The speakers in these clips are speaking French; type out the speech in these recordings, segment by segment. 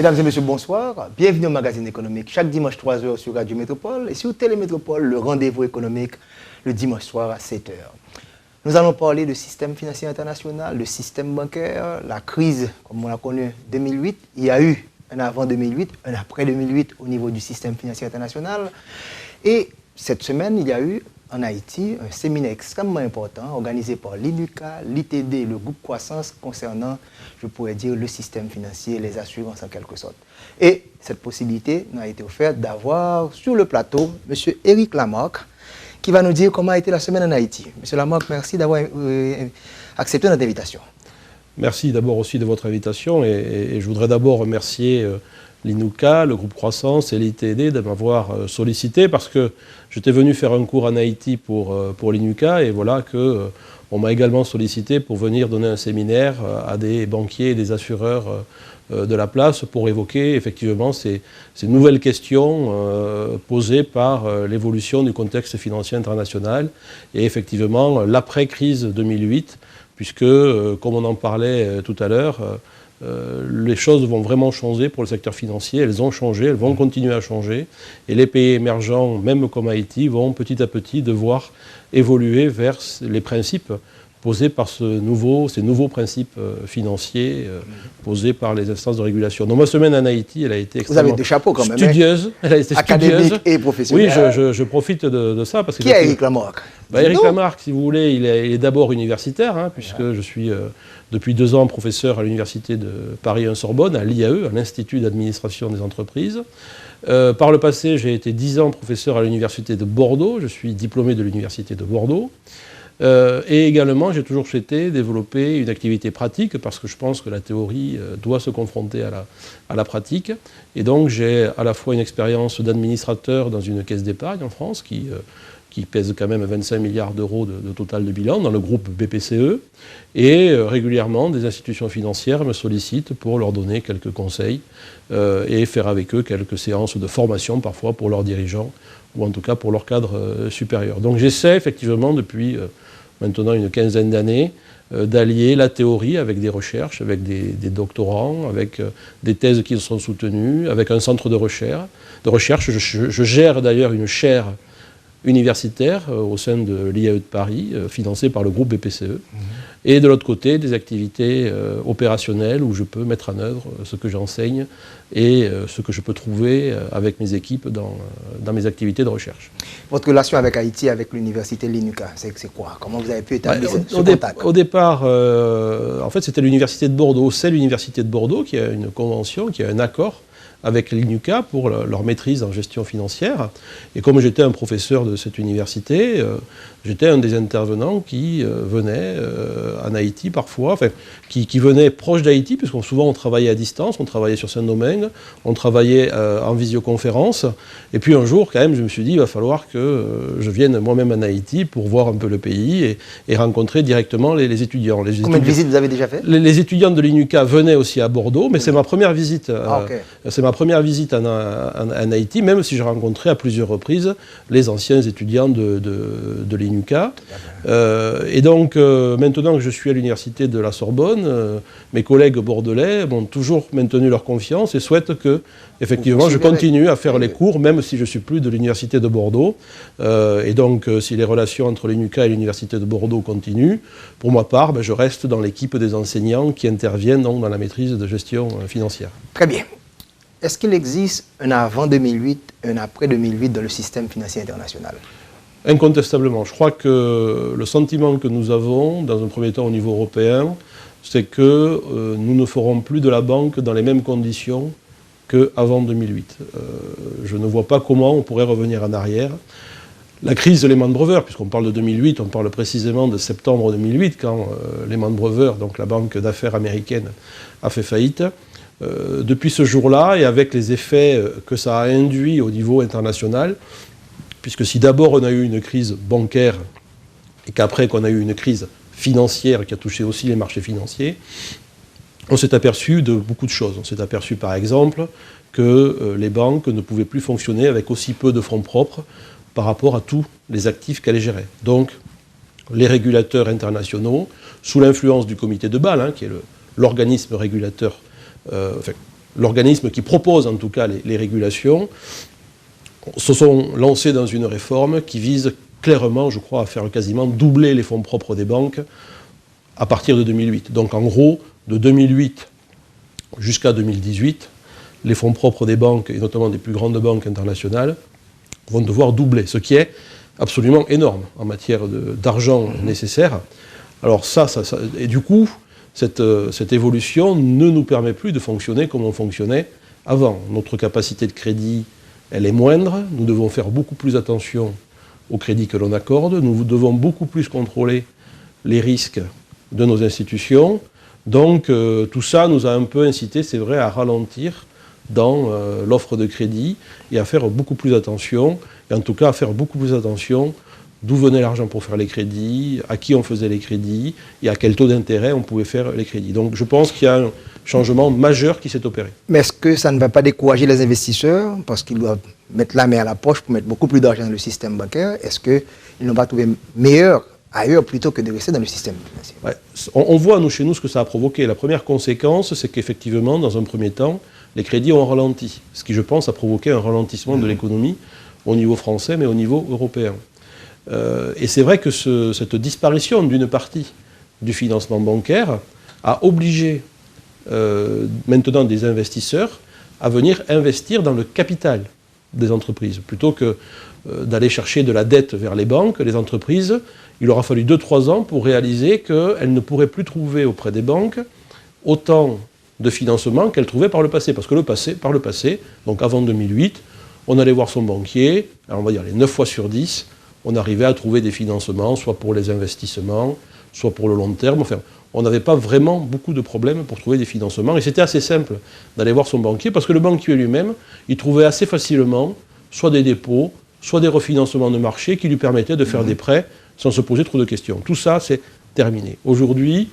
Mesdames et messieurs, bonsoir. Bienvenue au magazine économique. Chaque dimanche 3h sur Radio Métropole et sur Télémétropole, le rendez-vous économique le dimanche soir à 7h. Nous allons parler du système financier international, le système bancaire, la crise, comme on l'a connu 2008. Il y a eu un avant 2008, un après 2008 au niveau du système financier international. Et cette semaine, il y a eu en Haïti un séminaire extrêmement important organisé par l'INUCA, l'ITD, le groupe Croissance concernant, je pourrais dire, le système financier, les assurances en quelque sorte. Et cette possibilité nous a été offerte d'avoir sur le plateau M. Éric Lamarque qui va nous dire comment a été la semaine en Haïti. M. Lamarque, merci d'avoir accepté notre invitation. Merci d'abord aussi de votre invitation et je voudrais d'abord remercier l'INUCA, le groupe Croissance et l'ITD de m'avoir sollicité parce que j'étais venu faire un cours en Haïti pour l'INUCA et voilà qu'on m'a également sollicité pour venir donner un séminaire à des banquiers et des assureurs de la place pour évoquer effectivement ces nouvelles questions posées par l'évolution du contexte financier international et effectivement l'après-crise 2008 puisque, comme on en parlait tout à l'heure, les choses vont vraiment changer pour le secteur financier, elles ont changé, elles vont continuer à changer, et les pays émergents, même comme Haïti, vont petit à petit devoir évoluer vers les principes posés par ces nouveaux principes financiers posés par les instances de régulation. Donc ma semaine en Haïti, elle a été extrêmement studieuse. Elle a été académique et professionnelle. Oui, je profite de ça. Parce que qui est Éric Lamarque? Éric Lamarque, si vous voulez, il est d'abord universitaire, puisque je suis depuis 2 ans professeur à l'université de Paris 1 Sorbonne, à l'IAE, à l'Institut d'administration des entreprises. Par le passé, j'ai été 10 ans professeur à l'université de Bordeaux. Je suis diplômé de l'université de Bordeaux. Et également, j'ai toujours souhaité développer une activité pratique parce que je pense que la théorie doit se confronter à la pratique. Et donc, j'ai à la fois une expérience d'administrateur dans une caisse d'épargne en France qui pèse quand même 25 milliards d'euros de total de bilan dans le groupe BPCE. Et régulièrement, des institutions financières me sollicitent pour leur donner quelques conseils et faire avec eux quelques séances de formation parfois pour leurs dirigeants ou en tout cas pour leur cadre supérieur. Donc j'essaie effectivement depuis maintenant une quinzaine d'années d'allier la théorie avec des recherches, avec des doctorants, avec des thèses qui sont soutenues, avec un centre de recherche. Je gère d'ailleurs une chaire universitaire au sein de l'IAE de Paris, financée par le groupe BPCE. Et de l'autre côté, des activités opérationnelles où je peux mettre en œuvre ce que j'enseigne et ce que je peux trouver avec mes équipes dans mes activités de recherche. Votre relation avec Haïti, avec l'université de l'INUCA, c'est quoi? Comment vous avez pu établir ce contact? Au départ, en fait, c'était l'université de Bordeaux. C'est l'université de Bordeaux qui a une convention, qui a un accord avec l'INUCA pour leur maîtrise en gestion financière. Et comme j'étais un professeur de cette université, j'étais un des intervenants qui venait en Haïti parfois, enfin, qui venait proche d'Haïti, puisqu'on souvent on travaillait à distance, on travaillait sur Saint-Domingue, on travaillait en visioconférence. Et puis un jour, quand même, je me suis dit, il va falloir que je vienne moi-même en Haïti pour voir un peu le pays et rencontrer directement les étudiants. Combien de visites vous avez déjà fait? Les étudiants de l'INUCA venaient aussi à Bordeaux, mais c'est ma première visite. C'est ma première visite en Haïti, même si j'ai rencontré à plusieurs reprises les anciens étudiants de l'INUCA. Et donc, maintenant que je suis à l'université de la Sorbonne, mes collègues bordelais m'ont toujours maintenu leur confiance et souhaitent que, effectivement, je continue à faire les cours, même si je ne suis plus de l'université de Bordeaux. Et donc, si les relations entre l'INUCA et l'université de Bordeaux continuent, pour ma part, je reste dans l'équipe des enseignants qui interviennent donc dans la maîtrise de gestion financière. Très bien. Est-ce qu'il existe un avant 2008, un après 2008 dans le système financier international? Incontestablement. Je crois que le sentiment que nous avons, dans un premier temps au niveau européen, c'est que nous ne ferons plus de la banque dans les mêmes conditions qu'avant 2008. Je ne vois pas comment on pourrait revenir en arrière. La crise de Lehman Brothers, puisqu'on parle de 2008, on parle précisément de septembre 2008, quand Lehman Brothers, donc la banque d'affaires américaine, a fait faillite. Depuis ce jour-là, et avec les effets que ça a induit au niveau international, puisque si d'abord on a eu une crise bancaire et qu'après qu'on a eu une crise financière qui a touché aussi les marchés financiers, on s'est aperçu de beaucoup de choses. On s'est aperçu par exemple que les banques ne pouvaient plus fonctionner avec aussi peu de fonds propres par rapport à tous les actifs qu'elles géraient. Donc les régulateurs internationaux, sous l'influence du comité de Bâle, qui est l'organisme régulateur l'organisme qui propose en tout cas les régulations, se sont lancés dans une réforme qui vise clairement, je crois, à faire quasiment doubler les fonds propres des banques à partir de 2008. Donc en gros, de 2008 jusqu'à 2018, les fonds propres des banques, et notamment des plus grandes banques internationales, vont devoir doubler, ce qui est absolument énorme en matière d'argent nécessaire. Alors et du coup, cette évolution ne nous permet plus de fonctionner comme on fonctionnait avant. Notre capacité de crédit, elle est moindre, nous devons faire beaucoup plus attention au crédit que l'on accorde, nous devons beaucoup plus contrôler les risques de nos institutions. Donc tout ça nous a un peu incité, c'est vrai, à ralentir dans l'offre de crédit et à faire beaucoup plus attention, et en tout cas à faire beaucoup plus attention d'où venait l'argent pour faire les crédits, à qui on faisait les crédits et à quel taux d'intérêt on pouvait faire les crédits. Donc je pense qu'il y a un changement majeur qui s'est opéré. Mais est-ce que ça ne va pas décourager les investisseurs parce qu'ils doivent mettre la main à la poche pour mettre beaucoup plus d'argent dans le système bancaire? Est-ce qu'ils n'ont pas trouvé meilleur ailleurs plutôt que de rester dans le système financier? Ouais. On voit chez nous ce que ça a provoqué. La première conséquence, c'est qu'effectivement, dans un premier temps, les crédits ont ralenti, ce qui, je pense, a provoqué un ralentissement de l'économie au niveau français, mais au niveau européen. Et c'est vrai que cette disparition d'une partie du financement bancaire a obligé maintenant des investisseurs à venir investir dans le capital des entreprises. Plutôt que d'aller chercher de la dette vers les banques, les entreprises, il aura fallu 2-3 ans pour réaliser qu'elles ne pourraient plus trouver auprès des banques autant de financement qu'elles trouvaient par le passé. Parce que par le passé, donc avant 2008, on allait voir son banquier, alors on va dire les 9 fois sur 10, on arrivait à trouver des financements, soit pour les investissements, soit pour le long terme. Enfin, on n'avait pas vraiment beaucoup de problèmes pour trouver des financements. Et c'était assez simple d'aller voir son banquier, parce que le banquier lui-même, il trouvait assez facilement soit des dépôts, soit des refinancements de marché qui lui permettaient de faire des prêts sans se poser trop de questions. Tout ça, c'est terminé. Aujourd'hui,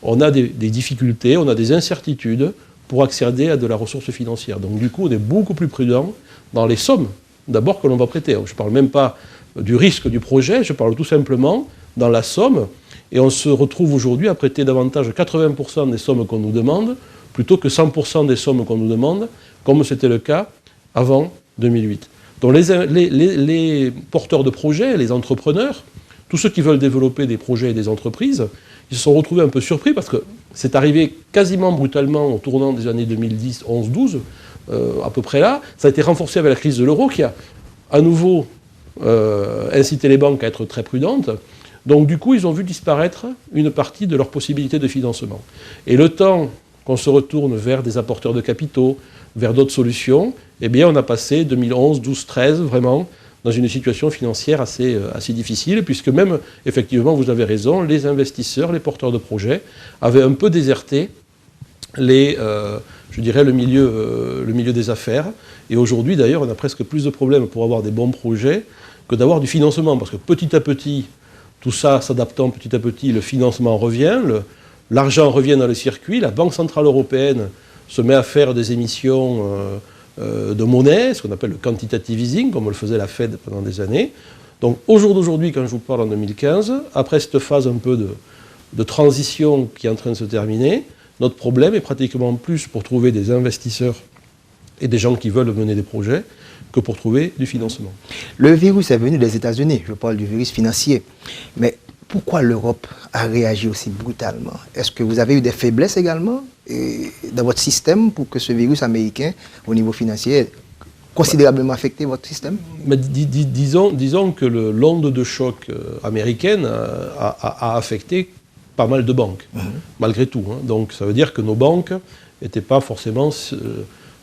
on a des difficultés, on a des incertitudes pour accéder à de la ressource financière. Donc du coup, on est beaucoup plus prudent dans les sommes, d'abord, que l'on va prêter. Je ne parle même pas du risque du projet, je parle tout simplement dans la somme. Et on se retrouve aujourd'hui à prêter davantage 80% des sommes qu'on nous demande, plutôt que 100% des sommes qu'on nous demande, comme c'était le cas avant 2008. Donc les porteurs de projets, les entrepreneurs, tous ceux qui veulent développer des projets et des entreprises, ils se sont retrouvés un peu surpris parce que c'est arrivé quasiment brutalement au tournant des années 2010, 11, 12, à peu près là. Ça a été renforcé avec la crise de l'euro qui a à nouveau incité les banques à être très prudentes. Donc du coup, ils ont vu disparaître une partie de leurs possibilités de financement. Et le temps qu'on se retourne vers des apporteurs de capitaux, vers d'autres solutions, eh bien on a passé 2011, 12, 13, vraiment, dans une situation financière assez difficile, puisque même, effectivement, vous avez raison, les investisseurs, les porteurs de projets avaient un peu déserté je dirais, le milieu des affaires. Et aujourd'hui, d'ailleurs, on a presque plus de problèmes pour avoir des bons projets que d'avoir du financement, parce que petit à petit, tout ça s'adaptant petit à petit, le financement revient, l'argent revient dans le circuit, la Banque Centrale Européenne se met à faire des émissions de monnaie, ce qu'on appelle le quantitative easing, comme le faisait la Fed pendant des années. Donc au jour d'aujourd'hui, quand je vous parle en 2015, après cette phase un peu de transition qui est en train de se terminer, notre problème est pratiquement plus pour trouver des investisseurs et des gens qui veulent mener des projets que pour trouver du financement. Le virus est venu des États-Unis, je parle du virus financier. Mais pourquoi l'Europe a réagi aussi brutalement? Est-ce que vous avez eu des faiblesses également dans votre système pour que ce virus américain, au niveau financier, ait considérablement affecté votre système? Mais disons que l'onde de choc américaine a affecté pas mal de banques, malgré tout. Donc ça veut dire que nos banques n'étaient pas forcément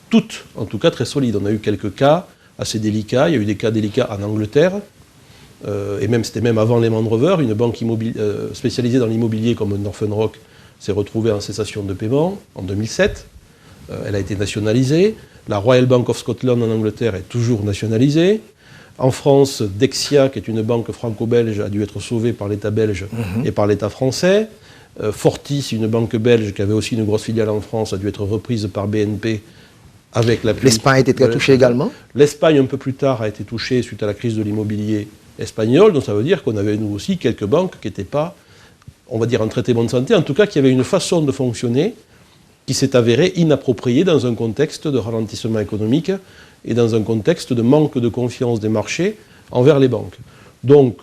toutes, en tout cas, très solides. On a eu quelques cas assez délicats. Il y a eu des cas délicats en Angleterre, et c'était même avant Lehman Brothers, une banque spécialisée dans l'immobilier comme Northern Rock s'est retrouvée en cessation de paiement en 2007. Elle a été nationalisée. La Royal Bank of Scotland en Angleterre est toujours nationalisée. En France, Dexia, qui est une banque franco-belge, a dû être sauvée par l'État belge et par l'État français. Fortis, une banque belge qui avait aussi une grosse filiale en France, a dû être reprise par BNP avec l'appui. L'Espagne a été très touchée également? L'Espagne, un peu plus tard, a été touchée suite à la crise de l'immobilier espagnol. Donc ça veut dire qu'on avait, nous aussi, quelques banques qui n'étaient pas, on va dire, en très très bonne santé. En tout cas, qui avaient une façon de fonctionner qui s'est avérée inappropriée dans un contexte de ralentissement économique et dans un contexte de manque de confiance des marchés envers les banques. Donc,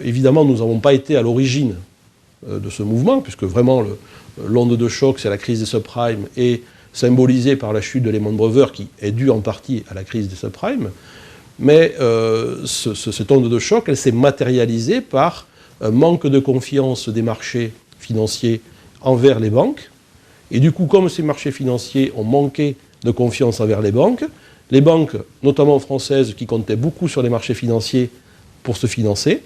évidemment, nous n'avons pas été à l'origine de ce mouvement, puisque vraiment l'onde de choc, c'est la crise des subprimes, et symbolisée par la chute de Lehman Brothers, qui est due en partie à la crise des subprimes. Mais cette onde de choc, elle s'est matérialisée par un manque de confiance des marchés financiers envers les banques. Et du coup, comme ces marchés financiers ont manqué de confiance envers les banques, notamment françaises, qui comptaient beaucoup sur les marchés financiers pour se financer,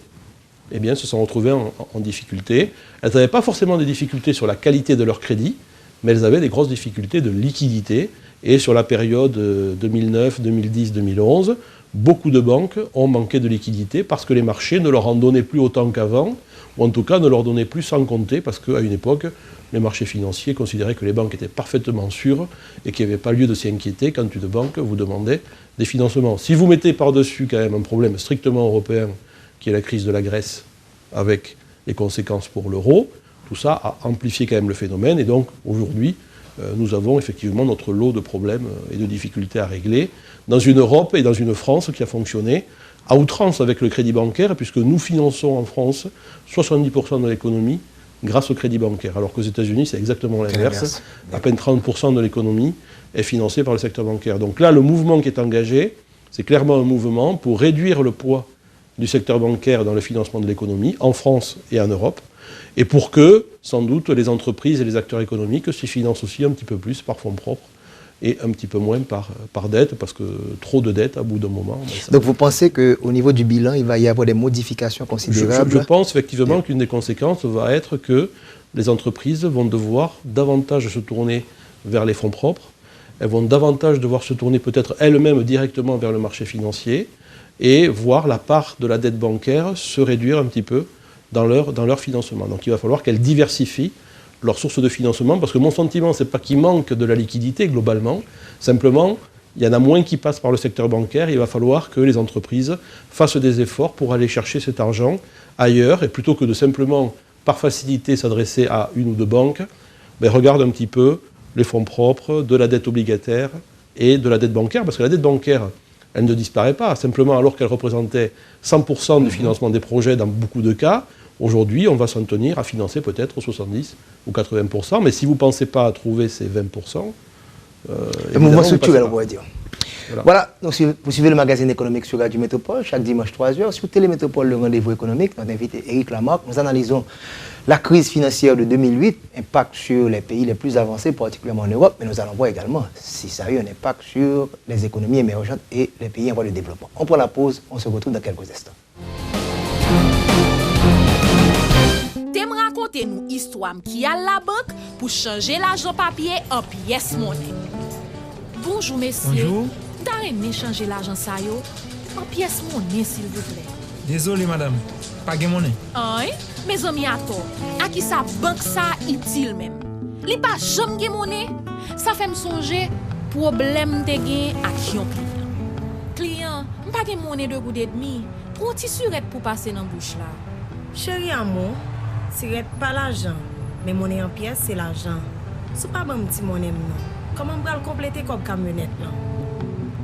eh bien, se sont retrouvées en difficulté. Elles n'avaient pas forcément des difficultés sur la qualité de leur crédit, mais elles avaient des grosses difficultés de liquidité. Et sur la période 2009, 2010, 2011, beaucoup de banques ont manqué de liquidité parce que les marchés ne leur en donnaient plus autant qu'avant, ou en tout cas ne leur donnaient plus sans compter, parce qu'à une époque, les marchés financiers considéraient que les banques étaient parfaitement sûres et qu'il n'y avait pas lieu de s'y inquiéter quand une banque vous demandait des financements. Si vous mettez par-dessus quand même un problème strictement européen, qui est la crise de la Grèce, avec les conséquences pour l'euro, tout ça a amplifié quand même le phénomène. Et donc, aujourd'hui, nous avons effectivement notre lot de problèmes et de difficultés à régler dans une Europe et dans une France qui a fonctionné à outrance avec le crédit bancaire, puisque nous finançons en France 70% de l'économie grâce au crédit bancaire, alors qu'aux États-Unis, c'est exactement l'inverse. À peine 30% de l'économie est financée par le secteur bancaire. Donc là, le mouvement qui est engagé, c'est clairement un mouvement pour réduire le poids du secteur bancaire dans le financement de l'économie, en France et en Europe, et pour que, sans doute, les entreprises et les acteurs économiques s'y financent aussi un petit peu plus par fonds propres et un petit peu moins par dette, parce que trop de dette, à bout d'un moment... Donc vous pensez qu'au niveau du bilan, il va y avoir des modifications considérables? Je pense effectivement qu'une des conséquences va être que les entreprises vont devoir davantage se tourner vers les fonds propres, elles vont davantage devoir se tourner peut-être elles-mêmes directement vers le marché financier, et voir la part de la dette bancaire se réduire un petit peu dans leur financement. Donc il va falloir qu'elles diversifient leurs sources de financement, parce que mon sentiment, ce n'est pas qu'il manque de la liquidité globalement, simplement, il y en a moins qui passent par le secteur bancaire, il va falloir que les entreprises fassent des efforts pour aller chercher cet argent ailleurs, et plutôt que de simplement, par facilité, s'adresser à une ou deux banques, ben, regarde un petit peu les fonds propres, de la dette obligataire et de la dette bancaire, parce que la dette bancaire, elle ne disparaît pas, simplement alors qu'elle représentait 100% du financement des projets dans beaucoup de cas, aujourd'hui on va s'en tenir à financer peut-être 70 ou 80%, mais si vous ne pensez pas à trouver ces 20%... le mouvement structurel, on va dire. Voilà, donc vous suivez le magazine économique sur Radio Métropole, chaque dimanche 3h. Sur Télémétropole, le rendez-vous économique, notre invité Éric Lamarque, nous analysons la crise financière de 2008, impact sur les pays les plus avancés, particulièrement en Europe, mais nous allons voir également si ça a eu un impact sur les économies émergentes et les pays en voie de développement. On prend la pause, on se retrouve dans quelques instants. T'aimes raconter nous histoire qui a la banque pour changer l'argent papier en pièces monnaie. Bonjour messieurs. Bonjour. T'as aimé changer l'argent ça yo en pièces monnaie s'il vous plaît. Désolé madame, pas de monnaie. Hein? Mes amis à toi, à qui sa banque ça utile même. Li pas jamais de monnaie, ça fait me songer problème de gain action client. Client, pas de monnaie de goût et demi, pour ti surette pour passer dans bouche là. Chéri amour, c'est pas l'argent, mais monnaie en pièces c'est l'argent. C'est pas bon petit monnaie non. Comment on va le compléter comme camionnette là?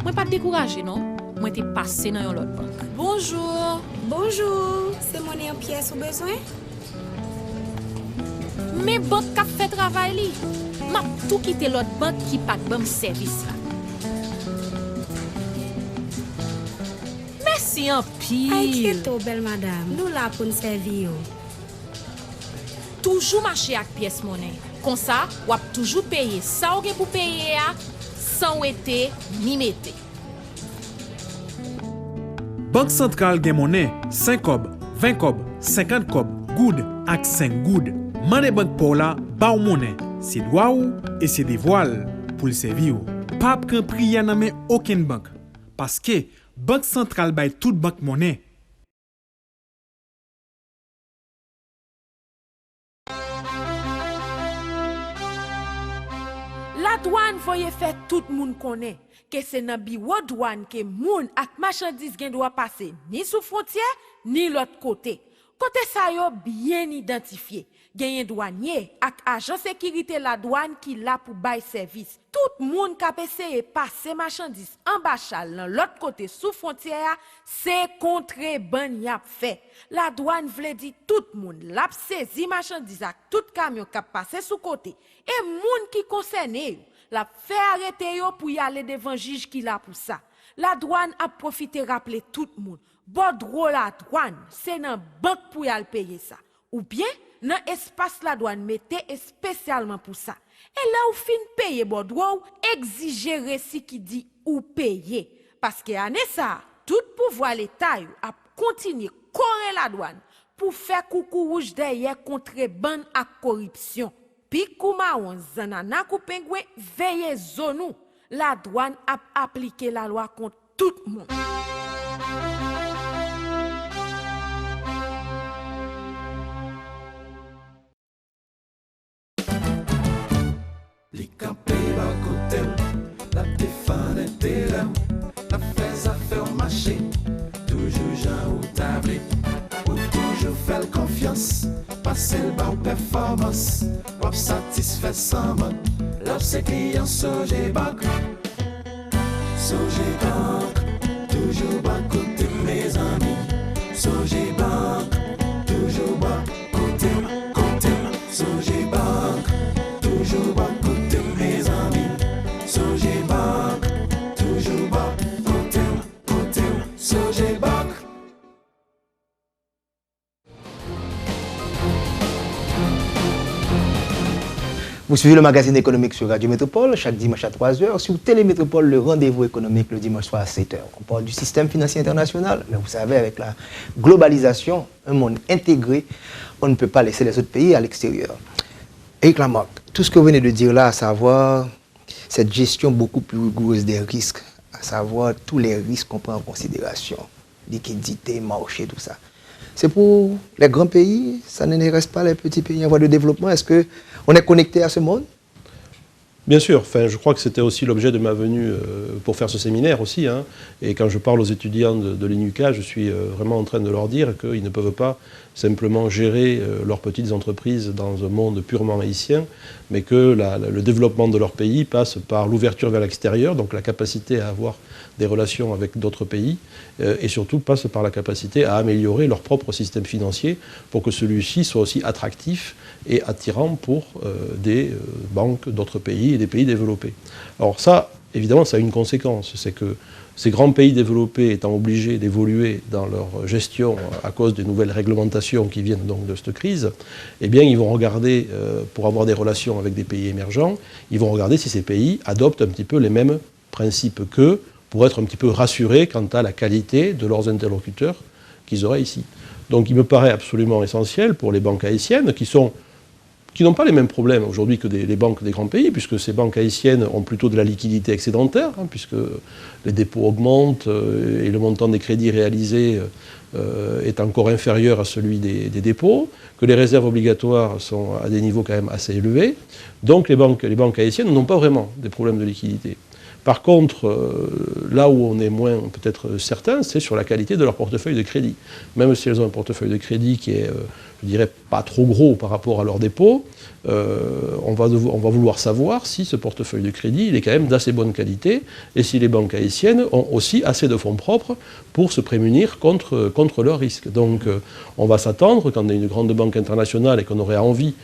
Moi pas décourager non. Moi t'ai passé dans l'autre banque. Bonjour. Bonjour, c'est monnaie en pièces au besoin? Mais banque qui fait travail li. M'a tout quitté l'autre banque qui pas de bon service là. Merci en pile. Inquiète-toi belle madame, nous là pour nous servir. Toujours marcher avec pièce monnaie. Comme ça, ou a toujours payer ça ou pour payer sans été ni mette. Banque centrale gen monnaie 5 kob, 20 kob, 50 kob, goud ak 5 goud. Mande banque pour la ba ou monnaie. C'est droit ou et c'est des voiles pour le servir. Pas pran priya nan men aucune banque parce que banque centrale bay toute banque monnaie. La douane voye fait tout le monde connaît que c'est dans bureau douane que moun ak marchandise gen doit passer ni sous frontière ni l'autre côté. Côté ça yo bien identifié. Genyen douanier ak agent sécurité la douane qui là pour bail service. Tout monde qui essaye passer marchandise en bachal dans l'autre côté sous frontière, c'est contrebande y a fait. La douane vle dit tout monde l'a saisi marchandise ak tout camion qui passé sous côté. Et monde qui concerné l'a fait arrêter yo pour y aller devant juge qui là pour ça. La douane a profité rappeler tout le monde. Bon la douane, c'est dans banque pour y aller payer ça. Ou bien dans espace la douane mettez spécialement pour ça. Et là où fin payer Bordeaux, exigez récit qui dit ou payer. Parce que année ça, tout pouvoir l'État a continué correr la douane pour faire coucou rouge derrière contrebande à corruption. Puis Koumaon, Zanana Koupengwe, veillez zonou. La douane a appliqué la loi contre tout le monde. Li campé à côté, la défense était là, la fais à faire marcher, toujours Jean ou tablé, ou toujours faire confiance, passer le bas performance, ou satisfait sans mode, l'op c'est client Sogé Bank, toujours bas côté mes amis, Sogé Bank, toujours bas côté, Sogé Bank, toujours bas côté mes amis, Sogé Bank, toujours bas côté, Sogé Bank. Vous suivez le magazine économique sur Radio Métropole, chaque dimanche à 3h. Sur Télémétropole, le rendez-vous économique le dimanche soir à 7h. On parle du système financier international, mais vous savez, avec la globalisation, un monde intégré, on ne peut pas laisser les autres pays à l'extérieur. Éric Lamarck, tout ce que vous venez de dire là, à savoir cette gestion beaucoup plus rigoureuse des risques, à savoir tous les risques qu'on prend en considération, liquidité, marché, tout ça. C'est pour les grands pays, ça n'intéresse pas les petits pays en voie de développement. Est-ce qu'on est connecté à ce monde? Bien sûr, enfin, je crois que c'était aussi l'objet de ma venue pour faire ce séminaire aussi. Hein. Et quand je parle aux étudiants de l'INUCA, je suis vraiment en train de leur dire qu'ils ne peuvent pas simplement gérer leurs petites entreprises dans un monde purement haïtien, mais que le développement de leur pays passe par l'ouverture vers l'extérieur, donc la capacité à avoir des relations avec d'autres pays, et surtout passe par la capacité à améliorer leur propre système financier pour que celui-ci soit aussi attractif et attirant pour des banques d'autres pays et des pays développés. Alors ça, évidemment, ça a une conséquence, c'est que ces grands pays développés étant obligés d'évoluer dans leur gestion à cause des nouvelles réglementations qui viennent donc de cette crise, eh bien ils vont regarder, pour avoir des relations avec des pays émergents, ils vont regarder si ces pays adoptent un petit peu les mêmes principes qu'eux, pour être un petit peu rassurés quant à la qualité de leurs interlocuteurs qu'ils auraient ici. Donc il me paraît absolument essentiel pour les banques haïtiennes qui n'ont pas les mêmes problèmes aujourd'hui que les banques des grands pays, puisque ces banques haïtiennes ont plutôt de la liquidité excédentaire, hein, puisque les dépôts augmentent et le montant des crédits réalisés est encore inférieur à celui des dépôts, que les réserves obligatoires sont à des niveaux quand même assez élevés. Donc les banques haïtiennes n'ont pas vraiment des problèmes de liquidité. Par contre, là où on est moins peut-être certain, c'est sur la qualité de leur portefeuille de crédit. Même si elles ont un portefeuille de crédit qui est, je dirais, pas trop gros par rapport à leurs dépôts, on va vouloir savoir si ce portefeuille de crédit il est quand même d'assez bonne qualité et si les banques haïtiennes ont aussi assez de fonds propres pour se prémunir contre leurs risques. Donc on va s'attendre, quand on est une grande banque internationale et qu'on aurait envie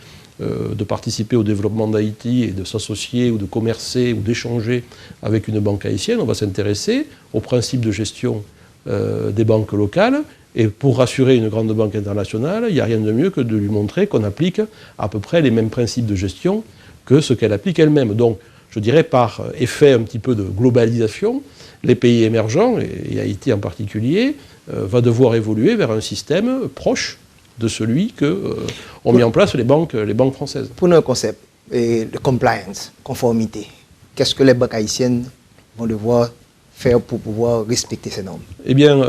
de participer au développement d'Haïti et de s'associer ou de commercer ou d'échanger avec une banque haïtienne, on va s'intéresser aux principes de gestion des banques locales. Et pour rassurer une grande banque internationale, il n'y a rien de mieux que de lui montrer qu'on applique à peu près les mêmes principes de gestion que ce qu'elle applique elle-même. Donc, je dirais par effet un petit peu de globalisation, les pays émergents, et Haïti en particulier, va devoir évoluer vers un système proche de celui que ont mis en place les banques françaises. Pour nous, un concept de compliance, conformité, qu'est-ce que les banques haïtiennes vont devoir faire pour pouvoir respecter ces normes? Eh bien,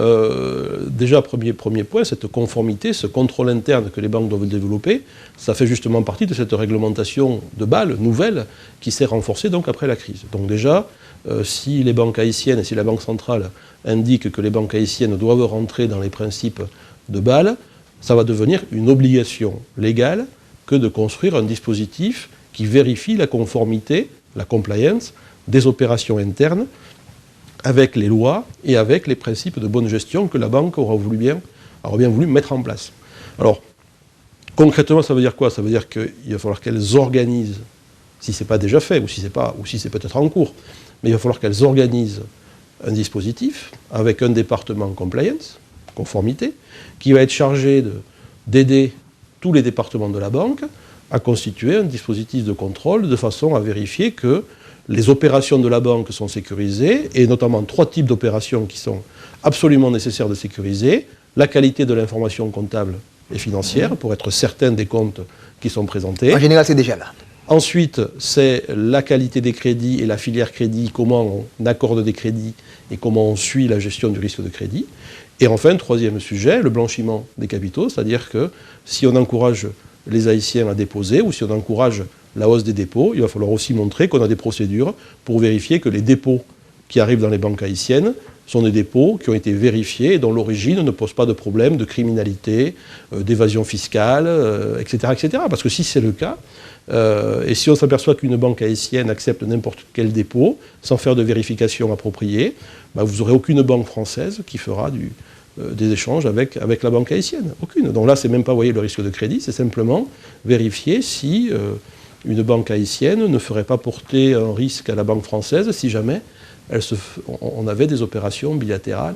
déjà, premier point, cette conformité, ce contrôle interne que les banques doivent développer, ça fait justement partie de cette réglementation de Bâle nouvelle qui s'est renforcée donc après la crise. Donc déjà, si les banques haïtiennes et si la Banque centrale indique que les banques haïtiennes doivent rentrer dans les principes de Bâle, ça va devenir une obligation légale que de construire un dispositif qui vérifie la conformité, la compliance, des opérations internes avec les lois et avec les principes de bonne gestion que la banque aura bien voulu mettre en place. Alors, concrètement, ça veut dire quoi? Ça veut dire qu'il va falloir qu'elles organisent, si ce n'est pas déjà fait, ou si c'est peut-être en cours, mais il va falloir qu'elles organisent un dispositif avec un département compliance, conformité, qui va être chargé d'aider tous les départements de la banque à constituer un dispositif de contrôle de façon à vérifier que les opérations de la banque sont sécurisées, et notamment 3 types d'opérations qui sont absolument nécessaires de sécuriser: la qualité de l'information comptable et financière, pour être certain des comptes qui sont présentés. En général, c'est déjà là. Ensuite, c'est la qualité des crédits et la filière crédit, comment on accorde des crédits et comment on suit la gestion du risque de crédit. Et enfin, 3e sujet, le blanchiment des capitaux, c'est-à-dire que si on encourage les Haïtiens à déposer, ou si on encourage la hausse des dépôts, il va falloir aussi montrer qu'on a des procédures pour vérifier que les dépôts qui arrivent dans les banques haïtiennes sont des dépôts qui ont été vérifiés et dont l'origine ne pose pas de problème de criminalité, d'évasion fiscale, etc., etc. Parce que si c'est le cas, et si on s'aperçoit qu'une banque haïtienne accepte n'importe quel dépôt sans faire de vérification appropriée, vous n'aurez aucune banque française qui fera des échanges avec la banque haïtienne. Aucune. Donc là, c'est même pas, le risque de crédit, c'est simplement vérifier si une banque haïtienne ne ferait pas porter un risque à la banque française si jamais on avait des opérations bilatérales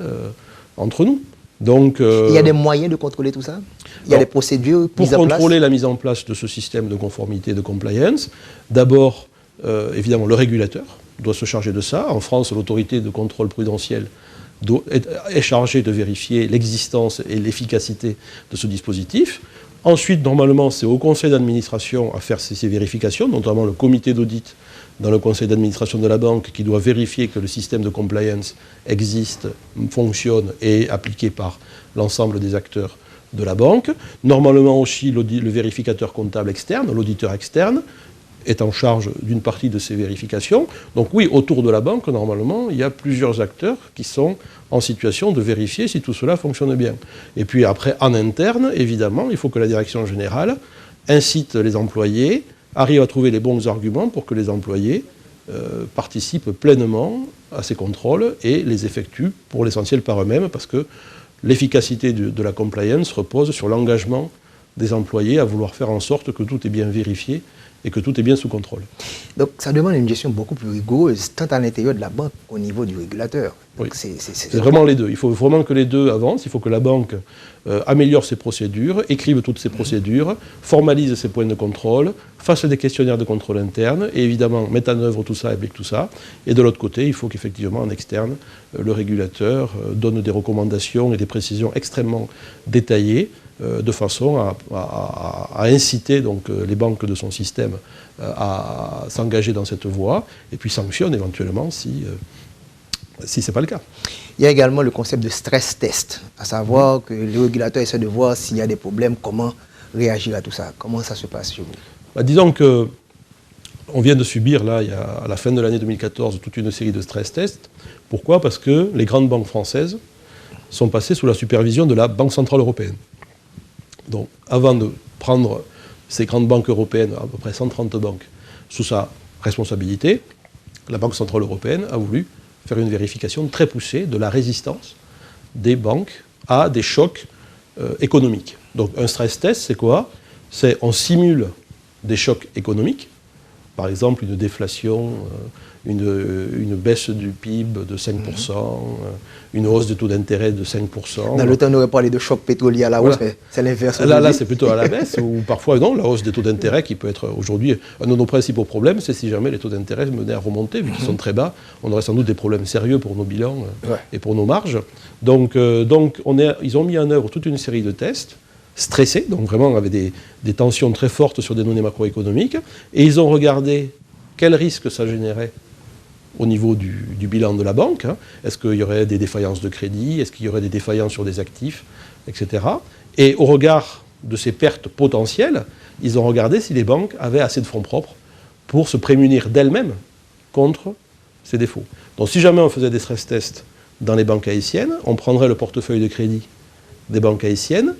entre nous. Donc, il y a des moyens de contrôler tout ça? Il y a des procédures mises en place? Pour contrôler la mise en place de ce système de conformité, de compliance, d'abord, évidemment, le régulateur doit se charger de ça. En France, l'autorité de contrôle prudentiel est chargée de vérifier l'existence et l'efficacité de ce dispositif. Ensuite, normalement, c'est au conseil d'administration à faire ces vérifications, notamment le comité d'audit dans le conseil d'administration de la banque qui doit vérifier que le système de compliance existe, fonctionne et est appliqué par l'ensemble des acteurs de la banque. Normalement aussi, le vérificateur comptable externe, l'auditeur externe, est en charge d'une partie de ces vérifications. Donc oui, autour de la banque, normalement, il y a plusieurs acteurs qui sont en situation de vérifier si tout cela fonctionne bien. Et puis après, en interne, évidemment, il faut que la direction générale incite les employés, arrive à trouver les bons arguments pour que les employés participent pleinement à ces contrôles et les effectuent pour l'essentiel par eux-mêmes, parce que l'efficacité de la compliance repose sur l'engagement des employés à vouloir faire en sorte que tout est bien vérifié et que tout est bien sous contrôle. Donc ça demande une gestion beaucoup plus rigoureuse, tant à l'intérieur de la banque qu'au niveau du régulateur. Donc, oui. C'est vraiment les deux. Il faut vraiment que les deux avancent. Il faut que la banque améliore ses procédures, écrive toutes ses procédures, formalise ses points de contrôle, fasse des questionnaires de contrôle interne et évidemment mette en œuvre tout ça, applique tout ça. Et de l'autre côté, il faut qu'effectivement en externe, le régulateur donne des recommandations et des précisions extrêmement détaillées de façon à inciter donc, les banques de son système à s'engager dans cette voie et puis sanctionne éventuellement si ce n'est pas le cas. Il y a également le concept de stress test, à savoir que le régulateur essaie de voir s'il y a des problèmes, comment réagir à tout ça. Comment ça se passe chez vous? Disons qu'on vient de subir, là, à la fin de l'année 2014, toute une série de stress tests. Pourquoi? Parce que les grandes banques françaises sont passées sous la supervision de la Banque Centrale Européenne. Donc, avant de prendre ces grandes banques européennes, à peu près 130 banques, sous sa responsabilité, la Banque Centrale Européenne a voulu faire une vérification très poussée de la résistance des banques à des chocs économiques. Donc, un stress test, c'est quoi? C'est on simule des chocs économiques, par exemple une déflation, une baisse du PIB de 5%, une hausse du taux d'intérêt de 5%. Dans le temps, on aurait parlé de choc pétrolier à la hausse, mais c'est l'inverse. Là, c'est plutôt à la baisse, ou parfois non, la hausse des taux d'intérêt qui peut être aujourd'hui un de nos principaux problèmes, c'est si jamais les taux d'intérêt venaient à remonter, vu qu'ils sont très bas, on aurait sans doute des problèmes sérieux pour nos bilans et pour nos marges. Donc ils ont mis en œuvre toute une série de tests stressés, donc vraiment avec des tensions très fortes sur des données macroéconomiques, et ils ont regardé quel risque ça générait au niveau du bilan de la banque. Est-ce qu'il y aurait des défaillances de crédit? Est-ce qu'il y aurait des défaillances sur des actifs? Etc. Et au regard de ces pertes potentielles, ils ont regardé si les banques avaient assez de fonds propres pour se prémunir d'elles-mêmes contre ces défauts. Donc si jamais on faisait des stress tests dans les banques haïtiennes, on prendrait le portefeuille de crédit des banques haïtiennes,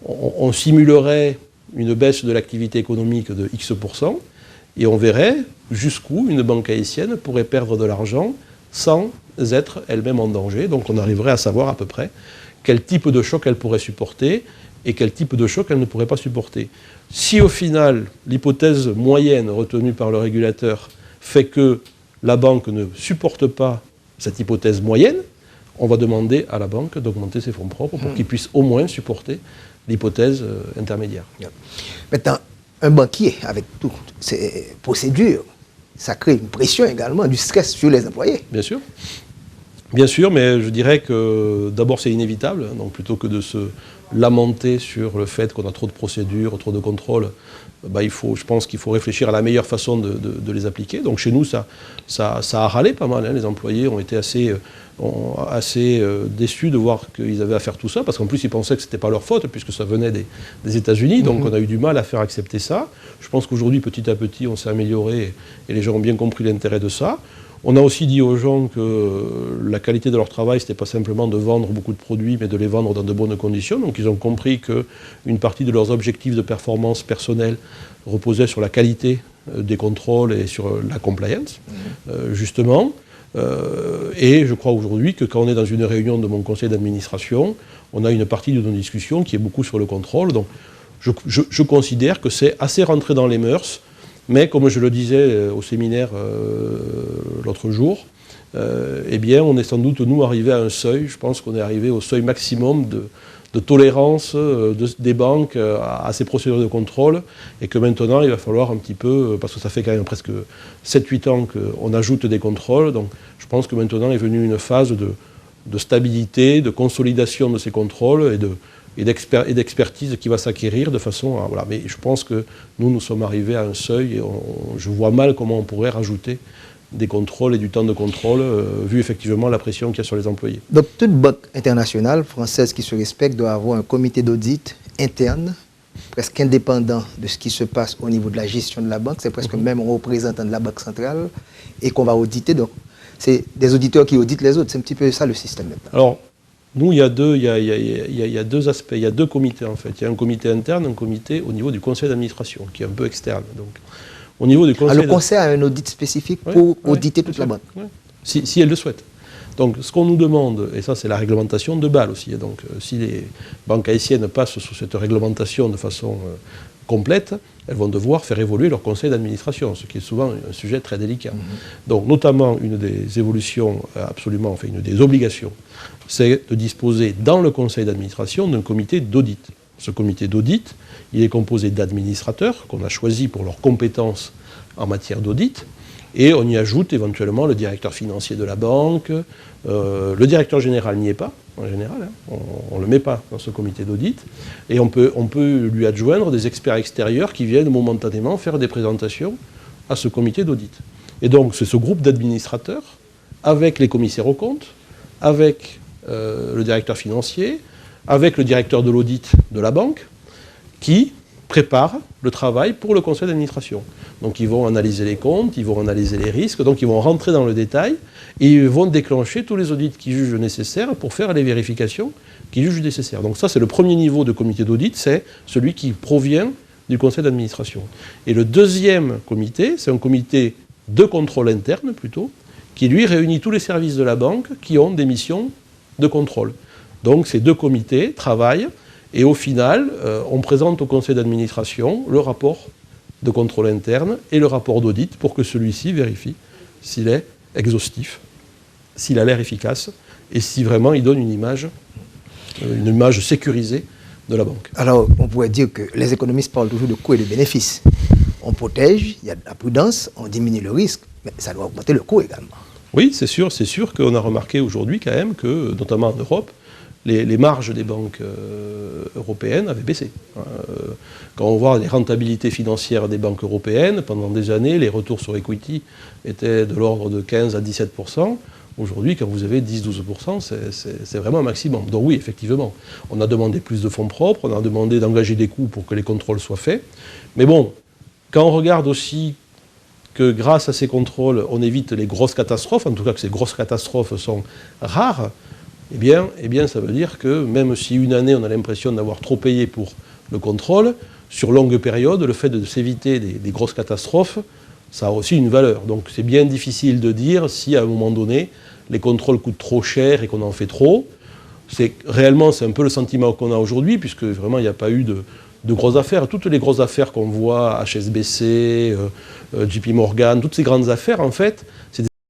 on simulerait une baisse de l'activité économique de X%, et on verrait jusqu'où une banque haïtienne pourrait perdre de l'argent sans être elle-même en danger. Donc on arriverait à savoir à peu près quel type de choc elle pourrait supporter et quel type de choc elle ne pourrait pas supporter. Si au final, l'hypothèse moyenne retenue par le régulateur fait que la banque ne supporte pas cette hypothèse moyenne, on va demander à la banque d'augmenter ses fonds propres pour qu'il puisse au moins supporter l'hypothèse intermédiaire. Maintenant, un banquier, avec toutes ces procédures, ça crée une pression également, du stress sur les employés. Bien sûr. Bien sûr, mais je dirais que d'abord c'est inévitable, donc plutôt que de se lamenter sur le fait qu'on a trop de procédures, trop de contrôles, je pense qu'il faut réfléchir à la meilleure façon de les appliquer. Donc chez nous, ça a râlé pas mal, hein. Les employés ont été assez déçus de voir qu'ils avaient à faire tout ça, parce qu'en plus ils pensaient que ce n'était pas leur faute, puisque ça venait des États-Unis, donc on a eu du mal à faire accepter ça. Je pense qu'aujourd'hui, petit à petit, on s'est amélioré, et les gens ont bien compris l'intérêt de ça. On a aussi dit aux gens que la qualité de leur travail, ce n'était pas simplement de vendre beaucoup de produits, mais de les vendre dans de bonnes conditions. Donc ils ont compris qu'une partie de leurs objectifs de performance personnelle reposait sur la qualité des contrôles et sur la compliance, justement. Et je crois aujourd'hui que quand on est dans une réunion de mon conseil d'administration, on a une partie de nos discussions qui est beaucoup sur le contrôle. Donc je considère que c'est assez rentré dans les mœurs. Mais comme je le disais au séminaire l'autre jour, eh bien, on est sans doute, nous, arrivés à un seuil. Je pense qu'on est arrivé au seuil maximum de tolérance des banques à ces procédures de contrôle, et que maintenant, il va falloir un petit peu, parce que ça fait quand même presque 7-8 ans qu'on ajoute des contrôles, donc je pense que maintenant est venue une phase de stabilité, de consolidation de ces contrôles et d'expertise qui va s'acquérir de façon à... Voilà. Mais je pense que nous sommes arrivés à un seuil et je vois mal comment on pourrait rajouter des contrôles et du temps de contrôle, vu effectivement la pression qu'il y a sur les employés. Donc toute banque internationale française qui se respecte doit avoir un comité d'audit interne, presque indépendant de ce qui se passe au niveau de la gestion de la banque. C'est presque même un représentant de la Banque centrale et qu'on va auditer. Donc c'est des auditeurs qui auditent les autres. C'est un petit peu ça le système maintenant. Alors, nous, il y a deux aspects, il y a deux comités en fait. Il y a un comité interne, un comité au niveau du conseil d'administration, qui est un peu externe. Donc, au niveau du conseil le conseil a un audit spécifique pour auditer toute la banque. Si elle le souhaite. Donc ce qu'on nous demande, et ça c'est la réglementation de Bâle aussi, donc si les banques haïtiennes passent sous cette réglementation de façon complète, elles vont devoir faire évoluer leur conseil d'administration, ce qui est souvent un sujet très délicat. Donc notamment une des évolutions absolument, enfin une des obligations, c'est de disposer dans le conseil d'administration d'un comité d'audit. Ce comité d'audit, il est composé d'administrateurs qu'on a choisis pour leurs compétences en matière d'audit, et on y ajoute éventuellement le directeur financier de la banque. Le directeur général n'y est pas, en général, hein. On ne le met pas dans ce comité d'audit, et on peut lui adjoindre des experts extérieurs qui viennent momentanément faire des présentations à ce comité d'audit. Et donc c'est ce groupe d'administrateurs, avec les commissaires aux comptes, avec le directeur financier, avec le directeur de l'audit de la banque, qui prépare le travail pour le conseil d'administration. Donc ils vont analyser les comptes, ils vont analyser les risques, donc ils vont rentrer dans le détail et ils vont déclencher tous les audits qu'ils jugent nécessaires pour faire les vérifications qu'ils jugent nécessaires. Donc ça c'est le premier niveau de comité d'audit, c'est celui qui provient du conseil d'administration. Et le deuxième comité, c'est un comité de contrôle interne plutôt, qui lui réunit tous les services de la banque qui ont des missions de contrôle. Donc ces deux comités travaillent et au final, on présente au conseil d'administration le rapport de contrôle interne et le rapport d'audit pour que celui-ci vérifie s'il est exhaustif, s'il a l'air efficace et si vraiment il donne une image sécurisée de la banque. Alors, on pourrait dire que les économistes parlent toujours de coûts et de bénéfices. On protège, il y a de la prudence, on diminue le risque, mais ça doit augmenter le coût également. Oui, c'est sûr qu'on a remarqué aujourd'hui quand même que, notamment en Europe, les marges des banques européennes avaient baissé. Quand on voit les rentabilités financières des banques européennes, pendant des années, les retours sur equity étaient de l'ordre de 15 à 17%. Aujourd'hui, quand vous avez 10-12%, c'est vraiment un maximum. Donc oui, effectivement, on a demandé plus de fonds propres, on a demandé d'engager des coûts pour que les contrôles soient faits. Mais bon, quand on regarde aussi que grâce à ces contrôles, on évite les grosses catastrophes, en tout cas que ces grosses catastrophes sont rares, eh bien, ça veut dire que même si une année, on a l'impression d'avoir trop payé pour le contrôle, sur longue période, le fait de s'éviter des grosses catastrophes, ça a aussi une valeur. Donc c'est bien difficile de dire si à un moment donné, les contrôles coûtent trop cher et qu'on en fait trop. Réellement, c'est un peu le sentiment qu'on a aujourd'hui, puisque vraiment, il n'y a pas eu de grosses affaires. Toutes les grosses affaires qu'on voit, HSBC, JP Morgan, toutes ces grandes affaires, en fait, c'est